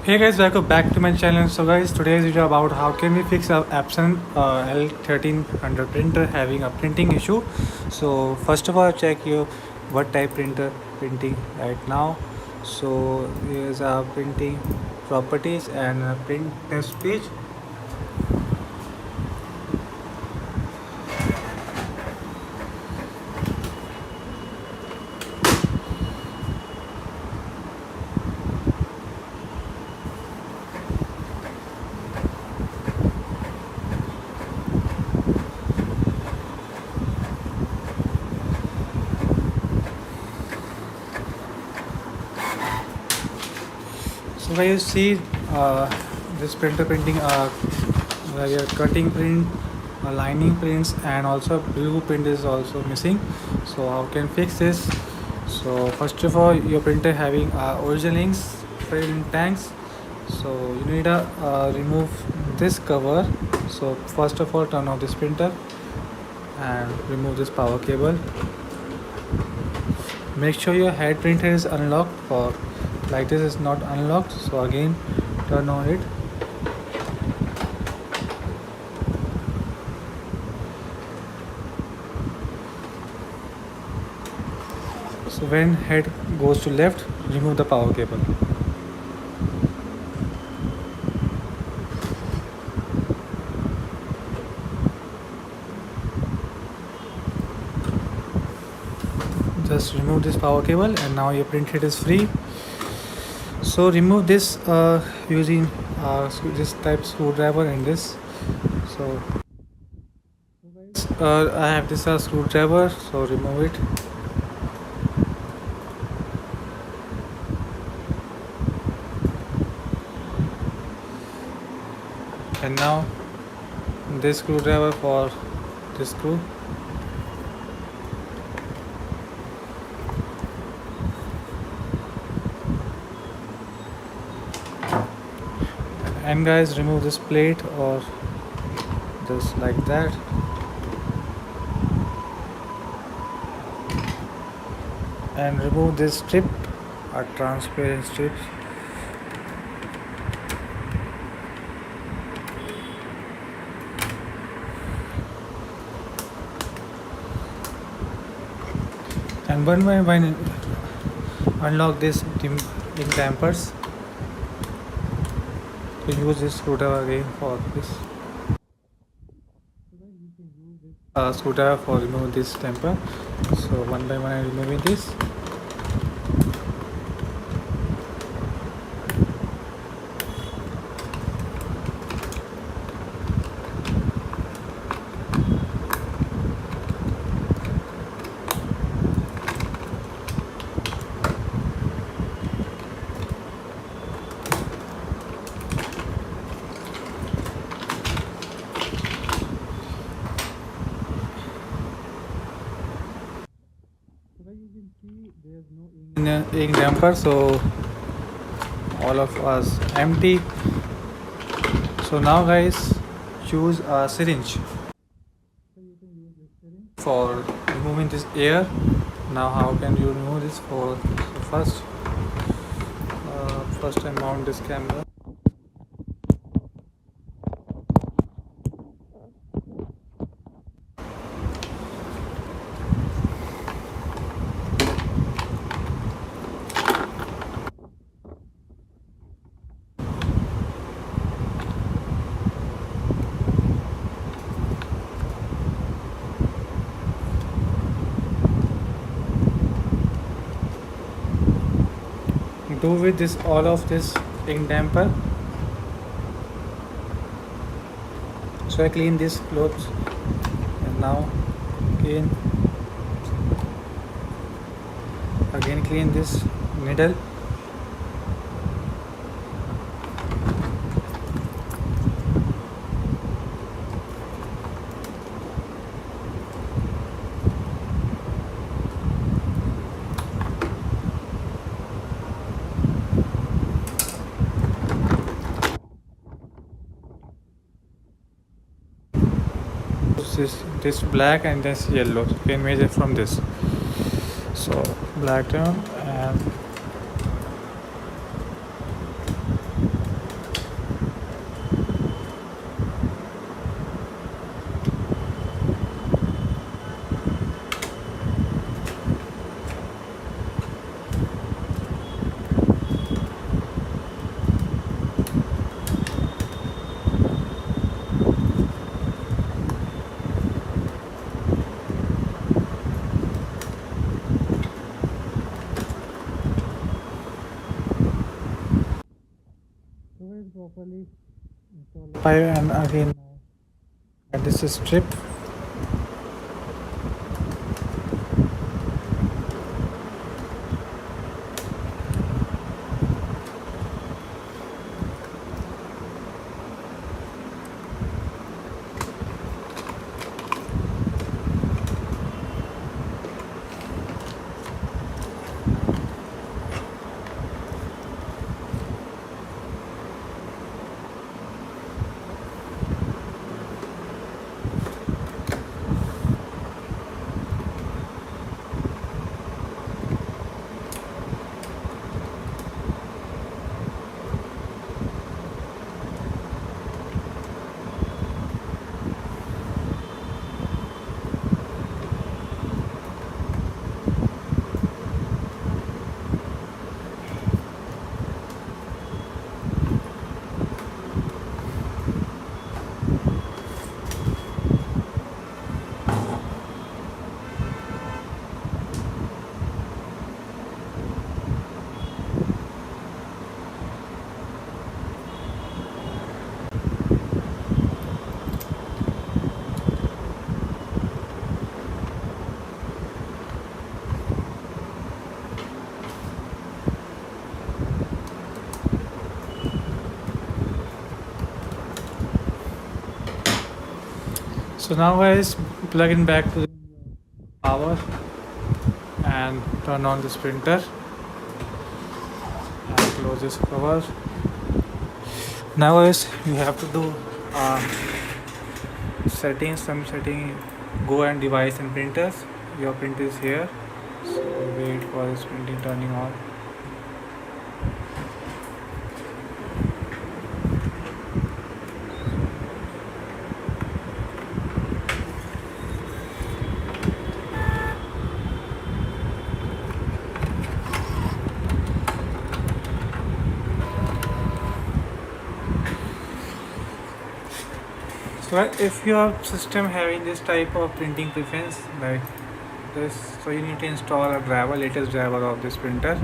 Hey guys, welcome back to my channel. So guys, today's video about how can we fix a Epson L1300 printer having a printing issue. So first of all, check your what type printer printing right now. So here's our printing properties and a print test page. So guys, you see this printer printing where you're cutting print, lining prints, and also blue print is also missing. So how can fix this? So first of all, your printer having original inks print tanks. So you need to remove this cover. So first of all, turn off this printer and remove this power cable. Make sure your head printer is unlocked, for like this is not unlocked. So again, turn on it. So when head goes to left, remove the power cable. Just remove this power cable and now your print head is free. So remove this using this type screwdriver and this. So I have this screwdriver, so remove it. And now this screwdriver for this screw. And guys, remove this plate or just like that. And remove this strip, a transparent strip. And one by one unlock this ink dampers. You use this screwdriver again for this. Screwdriver for removing this temper. So one by one I'm removing this. Ink damper, so all of us empty. So now guys, choose a syringe for removing this air. Now how can you remove this? For so first I mount this camera. Do with this all of this ink damper. So I clean this clothes and now again clean this needle. This black and this yellow. So you can measure from this. So black tone and properly install the pipe and again and this is strip. So now guys, plug in back to the power and turn on this printer and close this cover. Now guys, you have to do some setting, go and device and printers. Your printer is here, so wait for this printing turning on. So if your system having this type of printing preference like this, so you need to install a driver, latest driver of this printer.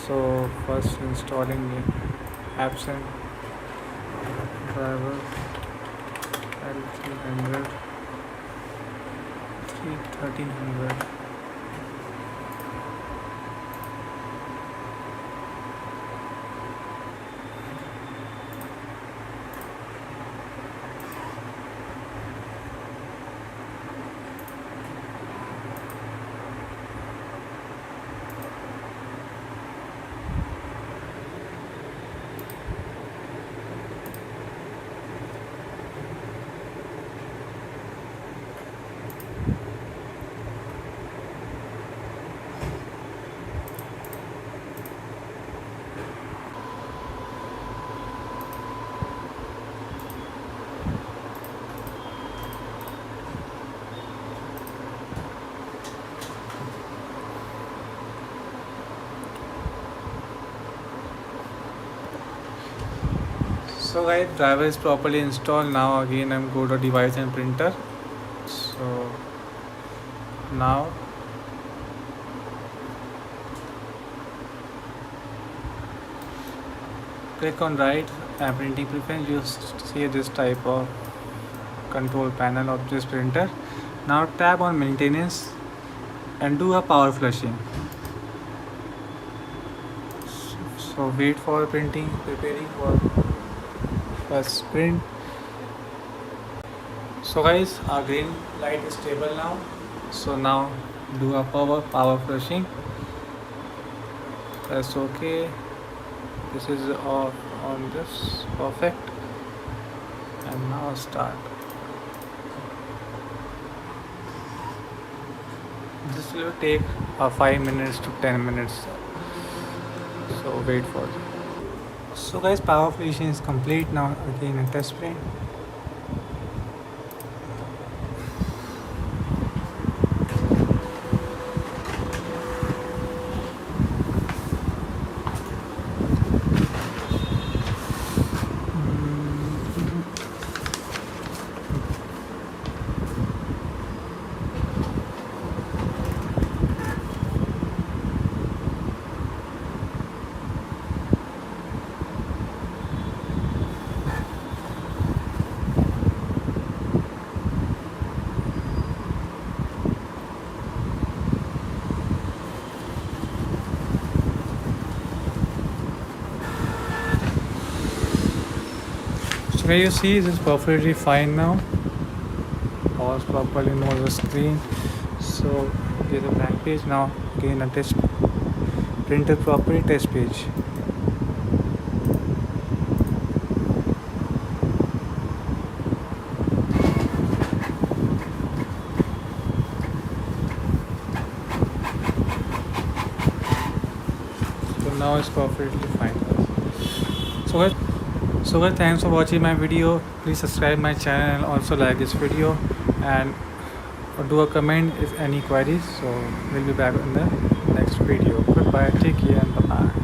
So first installing the Epson driver L1300 1300. So guys, driver is properly installed. Now again I'm go to device and printer. So now click on right and printing preference. You see this type of control panel of this printer. Now tap on maintenance and do a power flushing. So wait for printing, preparing for first print. So guys, our green light is stable now. So now do a power flushing. Press OK. This is off on this, perfect. And now start. This will take 5 minutes to 10 minutes. So wait for it. So guys, power flushing is complete. Now again a test print. So can you see this is perfectly fine now. Pause properly, know the screen. So there's a blank page now. Again a test printer property test page. So now it's perfectly fine. So guys, thanks for watching my video. Please subscribe my channel and also like this video, and do a comment if any queries. So we'll be back in the next video. Goodbye, take care, and bye bye.